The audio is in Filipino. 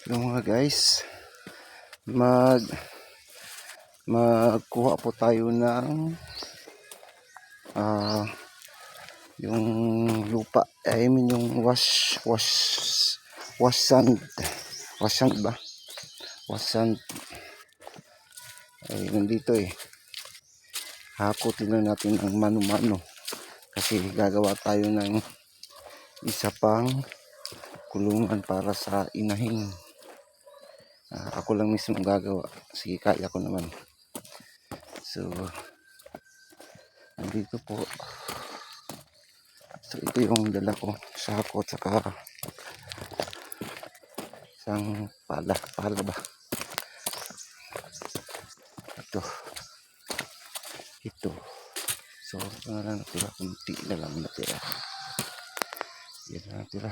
Yung mga guys, mag magkuha po tayo ng yung lupa, I mean yung wash sand ba, wash sand ay nandito hakutin na natin ang mano-mano kasi gagawa tayo ng isa pang kulungan para sa inahin. Ako lang mismo gagawa, sige, kaya ko naman. So nandito po, so ito yung dala ko, sako at saka isang pala ba, ito. So parang natira, kunti na lang natira, yan na natira.